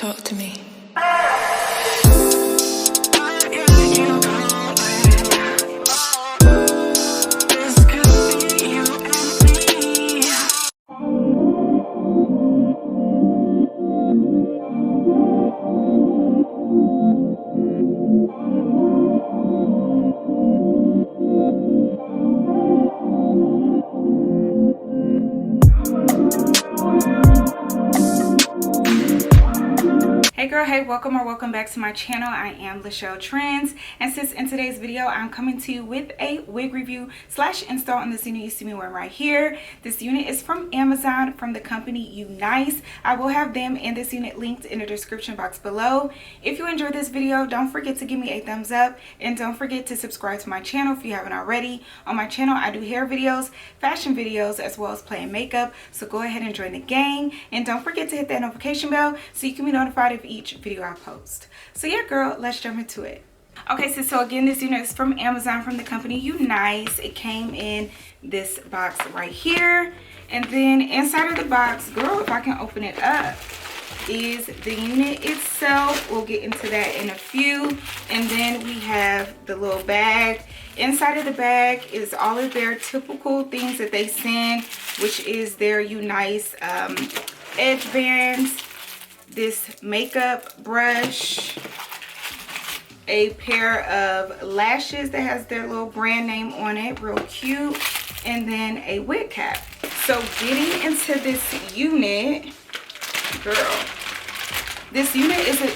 Talk to me. Hey girl, hey, welcome back to my channel. I am lachelletrends, and since in today's video I'm coming to you with a wig review slash install on this unit you see me wearing right here. This unit is from Amazon from the company Unice. I will have them and this unit linked in the description box below. If you enjoyed this video, don't forget to give me a thumbs up, and don't forget to subscribe to my channel if you haven't already. On my channel I do hair videos, fashion videos, as well as playing makeup, so go ahead and join the gang, and don't forget to hit that notification bell so you can be notified of each video I post. So yeah girl, let's jump into it. Okay, so again, this unit is from Amazon from the company Unice. It came in this box right here, and then inside of the box, girl, if I can open it up, is the unit itself. We'll get into that in a few. And then we have the little bag. Inside of the bag is all of their typical things that they send, which is their Unice edge bands, this makeup brush, a pair of lashes that has their little brand name on it, real cute, and then a wig cap. So getting into this unit, girl, this unit is a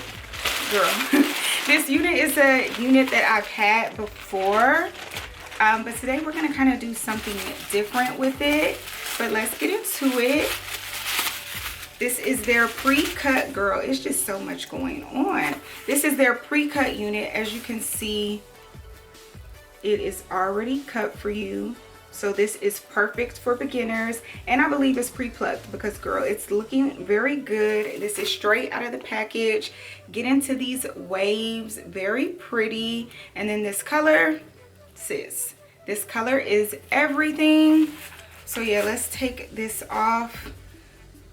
this unit is a unit that I've had before, but today we're gonna kind of do something different with it. But let's get into it. This is their pre-cut, girl. It's just so much going on. This is their pre-cut unit. As you can see, it is already cut for you. So this is perfect for beginners. And I believe it's pre-plucked because, girl, it's looking very good. This is straight out of the package. Get into these waves. Very pretty. And then this color, sis, this color is everything. So yeah, let's take this off.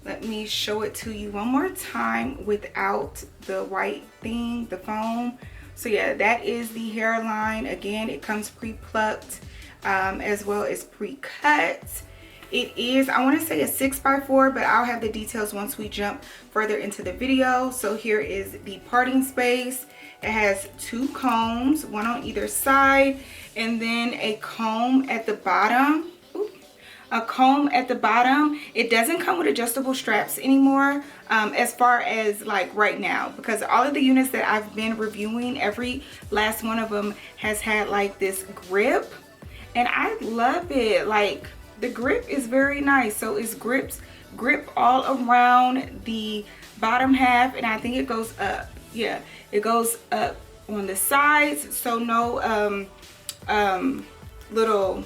Let me show it to you one more time without the white thing, the foam. So yeah, that is the hairline. Again, it comes pre-plucked as well as pre-cut. It is, I want to say, a 6x4, but I'll have the details once we jump further into the video. So here is the parting space. It has two combs, one on either side, and then a comb at the bottom. A comb at the bottom. It doesn't come with adjustable straps anymore, as far as like right now, because all of the units that I've been reviewing, every last one of them has had like this grip, and I love it. Like, the grip is very nice. So it's grip all around the bottom half, and I think it goes up. Yeah, it goes up on the sides, so no little,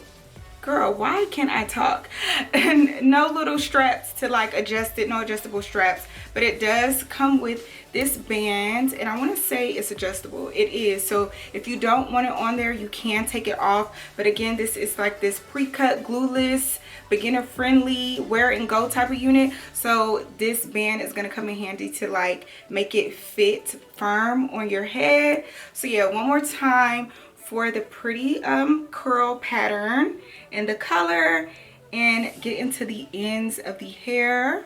girl, why can't I talk? And no little straps to like adjust it, no adjustable straps, but it does come with this band, and I want to say it's adjustable. It is. So if you don't want it on there, you can take it off. But again, this is like this pre-cut, glueless, beginner friendly, wear and go type of unit. So this band is going to come in handy to like make it fit firm on your head. So yeah, one more time for the pretty curl pattern and the color, and get into the ends of the hair.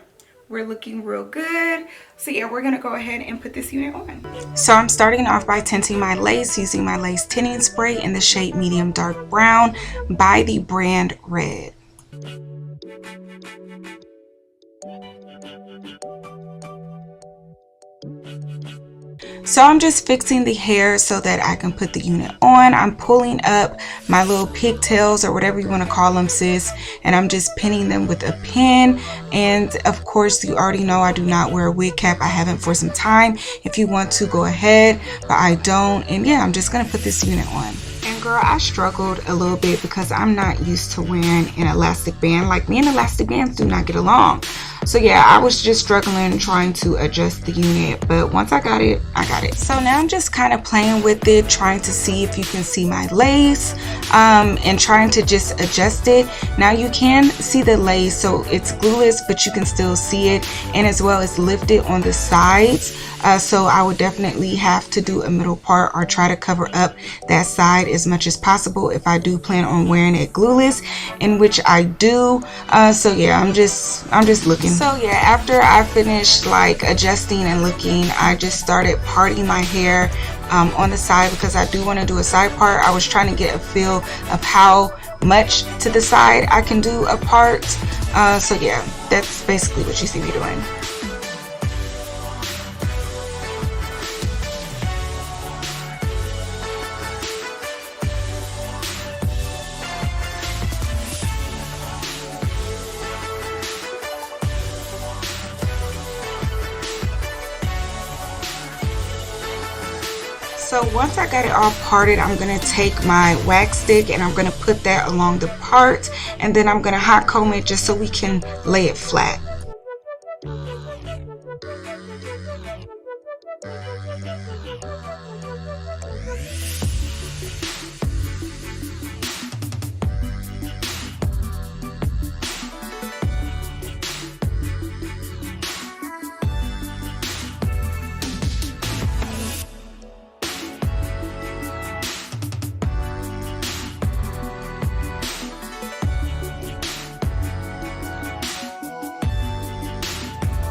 We're looking real good. So yeah, we're gonna go ahead and put this unit on. So I'm starting off by tinting my lace using my lace tinting spray in the shade medium dark brown by the brand Red. So I'm just fixing the hair so that I can put the unit on. I'm pulling up my little pigtails, or whatever you want to call them, sis, and I'm just pinning them with a pin. And of course, you already know I do not wear a wig cap. I haven't for some time. If you want to, go ahead, but I don't. And yeah, I'm just gonna put this unit on. And girl, I struggled a little bit because I'm not used to wearing an elastic band. Like, me and elastic bands do not get along. So yeah, I was just struggling trying to adjust the unit, but once I got it, I got it. So now I'm just kind of playing with it, trying to see if you can see my lace, and trying to just adjust it. Now you can see the lace, so it's glueless, but you can still see it, and as well as lifted on the sides. So I would definitely have to do a middle part or try to cover up that side as much as possible if I do plan on wearing it glueless, in which I do. So yeah, I'm just looking. So yeah, after I finished like adjusting and looking, I just started parting my hair on the side because I do want to do a side part. I was trying to get a feel of how much to the side I can do a part. So yeah, that's basically what you see me doing. So once I got it all parted, I'm going to take my wax stick and I'm going to put that along the part, and then I'm going to hot comb it just so we can lay it flat.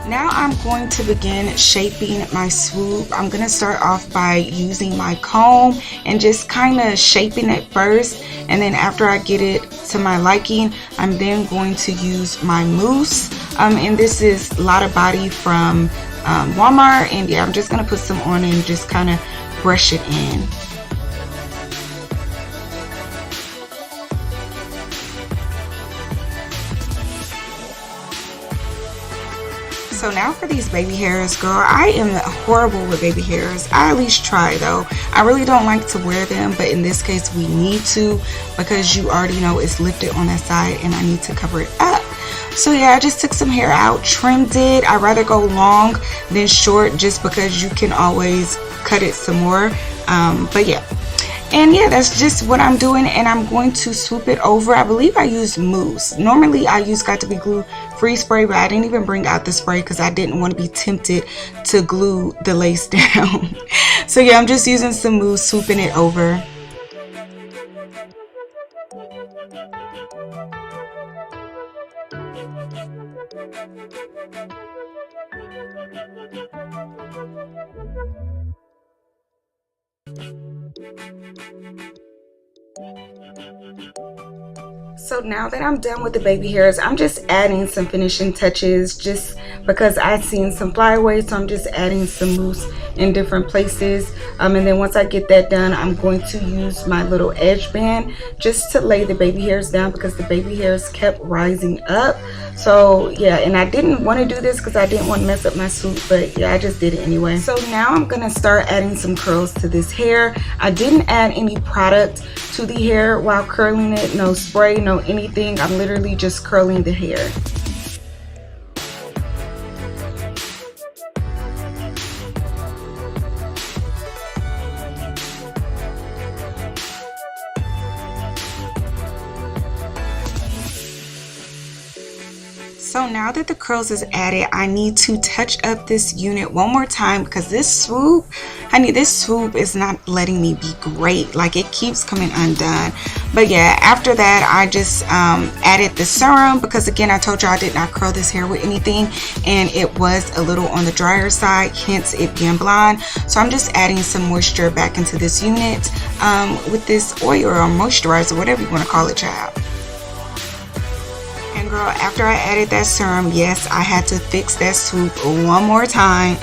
Now I'm going to begin shaping my swoop. I'm going to start off by using my comb and just kind of shaping it first, and then after I get it to my liking, I'm then going to use my mousse, and this is Lotta Body from Walmart, and yeah, I'm just going to put some on and just kind of brush it in. So now for these baby hairs, girl, I am horrible with baby hairs. I at least try though. I really don't like to wear them, but in this case we need to, because you already know it's lifted on that side and I need to cover it up. So yeah, I just took some hair out, trimmed it. I'd rather go long than short just because you can always cut it some more. But yeah. And yeah, that's just what I'm doing, and I'm going to swoop it over. I believe I use mousse. Normally I use Got to Be Glue free spray, but I didn't even bring out the spray because I didn't want to be tempted to glue the lace down. So yeah, I'm just using some mousse, swooping it over. So now that I'm done with the baby hairs, I'm just adding some finishing touches just because I've seen some flyaways, so I'm just adding some mousse in different places. And then once I get that done, I'm going to use my little edge band just to lay the baby hairs down because the baby hairs kept rising up. So yeah, and I didn't want to do this because I didn't want to mess up my swoop, but yeah, I just did it anyway. So now I'm gonna start adding some curls to this hair. I didn't add any product to the hair while curling it, no spray, no anything. I'm literally just curling the hair. So now that the curls is added, I need to touch up this unit one more time because this swoop, honey, this swoop is not letting me be great. Like, it keeps coming undone. But yeah, after that, I just added the serum because, again, I told you I did not curl this hair with anything, and it was a little on the drier side, hence it being blonde. So I'm just adding some moisture back into this unit with this oil or moisturizer, whatever you want to call it, child. And girl, after I added that serum, yes, I had to fix that swoop one more time.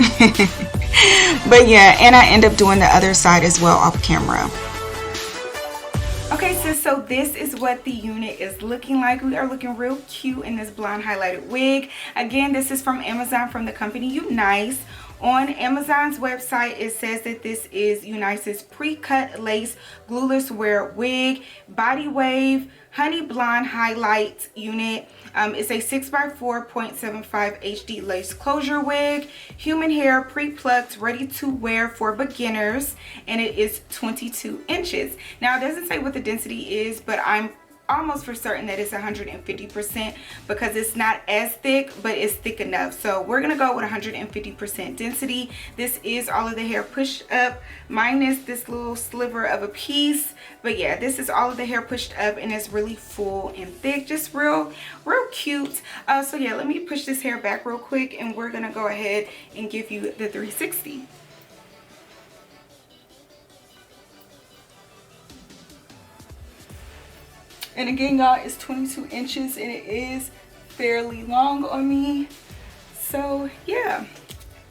But yeah, and I end up doing the other side as well off camera. Okay, sis, so this is what the unit is looking like. We are looking real cute in this blonde highlighted wig. Again, this is from Amazon, from the company Unice. On Amazon's website, it says that this is Unice's pre-cut lace glueless wear wig, body wave, honey blonde highlight unit. It's a 6x4.75 HD lace closure wig, human hair, pre-plucked, ready to wear for beginners, and it is 22 inches. Now, it doesn't say what the density is, but I'm almost for certain that it's 150% because it's not as thick, but it's thick enough. So we're gonna go with 150% density. This is all of the hair pushed up minus this little sliver of a piece, but yeah, this is all of the hair pushed up and it's really full and thick, just real cute. So yeah, let me push this hair back real quick and we're gonna go ahead and give you the 360. And again, y'all, it's 22 inches and it is fairly long on me. So yeah,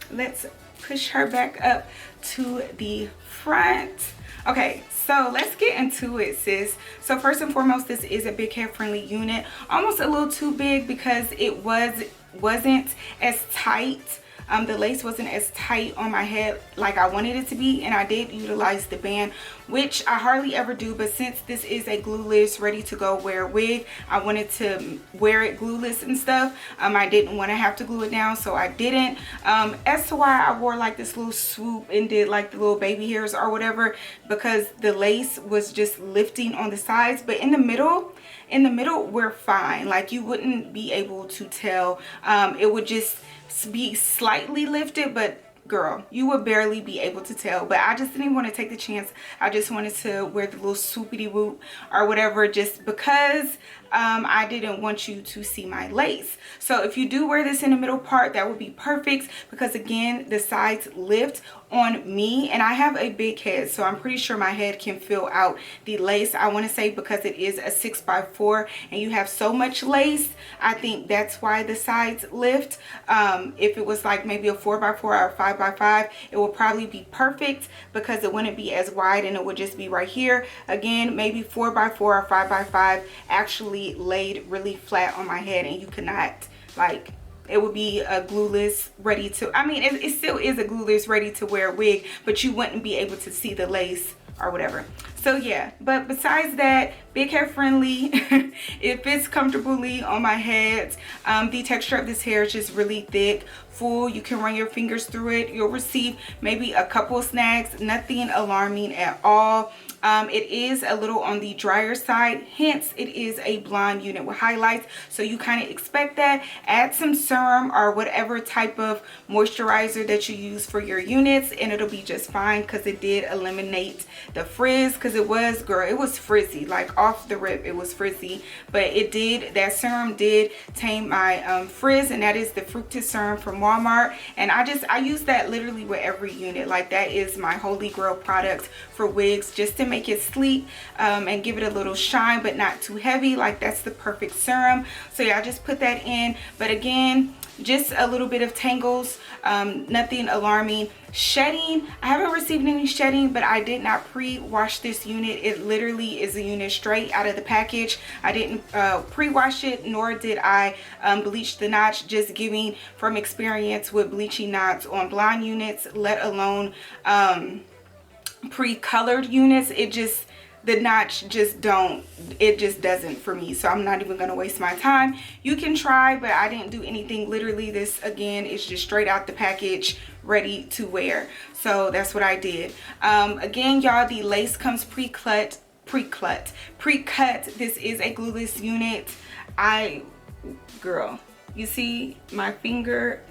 let's push her back up to the front. Okay, so let's get into it, sis. So first and foremost, this is a big hair friendly unit, almost a little too big because it wasn't as tight. The lace wasn't as tight on my head like I wanted it to be, and I did utilize the band, which I hardly ever do, but since this is a glueless ready to go wear wig, I wanted to wear it glueless and stuff. I didn't want to have to glue it down, so I didn't. As to why I wore like this little swoop and did like the little baby hairs or whatever, because the lace was just lifting on the sides, but in the middle we're fine. Like, you wouldn't be able to tell. It would just be slightly lifted, but girl, you would barely be able to tell. But I just didn't want to take the chance. I just wanted to wear the little swoopity whoop or whatever, just because I didn't want you to see my lace. So if you do wear this in the middle part, that would be perfect, because again, the sides lift on me and I have a big head, so I'm pretty sure my head can fill out the lace. I want to say because it is a 6x4 and you have so much lace, I think that's why the sides lift. If it was like maybe a 4x4 or a 5x5, it would probably be perfect because it wouldn't be as wide and it would just be right here. Again, maybe 4x4 or 5x5 actually laid really flat on my head and you could not, like, it would be a glueless ready to, I mean, it still is a glueless ready to wear wig, but you wouldn't be able to see the lace or whatever. So yeah, but besides that, big hair friendly. It fits comfortably on my head. The texture of this hair is just really thick, full. You can run your fingers through it. You'll receive maybe a couple of snags, nothing alarming at all. It is a little on the drier side, hence it is a blonde unit with highlights, so you kind of expect that. Add some serum or whatever type of moisturizer that you use for your units and it'll be just fine, because it did eliminate the frizz, because it was, girl, it was frizzy, like off the rip it was frizzy, but it did, that serum did tame my frizz, and that is the fructis serum from Walmart, and I use that literally with every unit. Like, that is my holy grail product for wigs, just to make it sleek and give it a little shine but not too heavy. Like, that's the perfect serum. So yeah, I just put that in, but again, just a little bit of tangles, nothing alarming. Shedding, I haven't received any shedding, but I did not pre-wash this unit. It literally is a unit straight out of the package. I didn't pre-wash it, nor did I bleach the notch, just giving from experience with bleaching knots on blonde units, let alone pre-colored units. It just, the notch just doesn't for me, so I'm not even gonna waste my time. You can try, but I didn't do anything. Literally, this again is just straight out the package, ready to wear. So that's what I did. Again, y'all, the lace comes pre-cut. This is a glueless unit. Girl, you see my finger,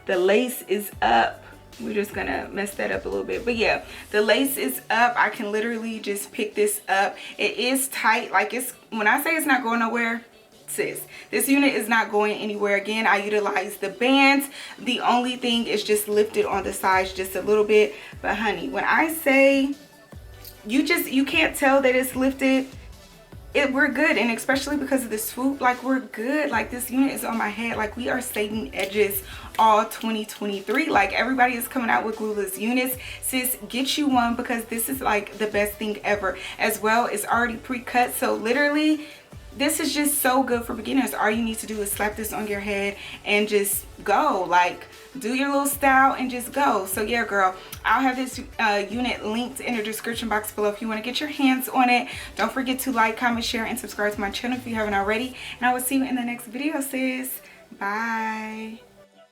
the lace is up. We're just gonna mess that up a little bit, but yeah, the lace is up. I can literally just pick this up. It is tight. Like, it's, when I say it's not going nowhere, sis, this unit is not going anywhere. Again, I utilize the bands. The only thing is just lifted on the sides just a little bit, but honey, when I say you can't tell that it's lifted, we're good. And especially because of the swoop, like, we're good. Like, this unit is on my head. Like, we are saving edges all 2023. Like, everybody is coming out with glueless units. Sis, get you one, because this is like the best thing ever. As well, it's already pre-cut, so literally this is just so good for beginners. All you need to do is slap this on your head and just go, like do your little style and just go. So yeah, girl, I'll have this unit linked in the description box below if you want to get your hands on it. Don't forget to like, comment, share, and subscribe to my channel if you haven't already, and I will see you in the next video, sis. Bye.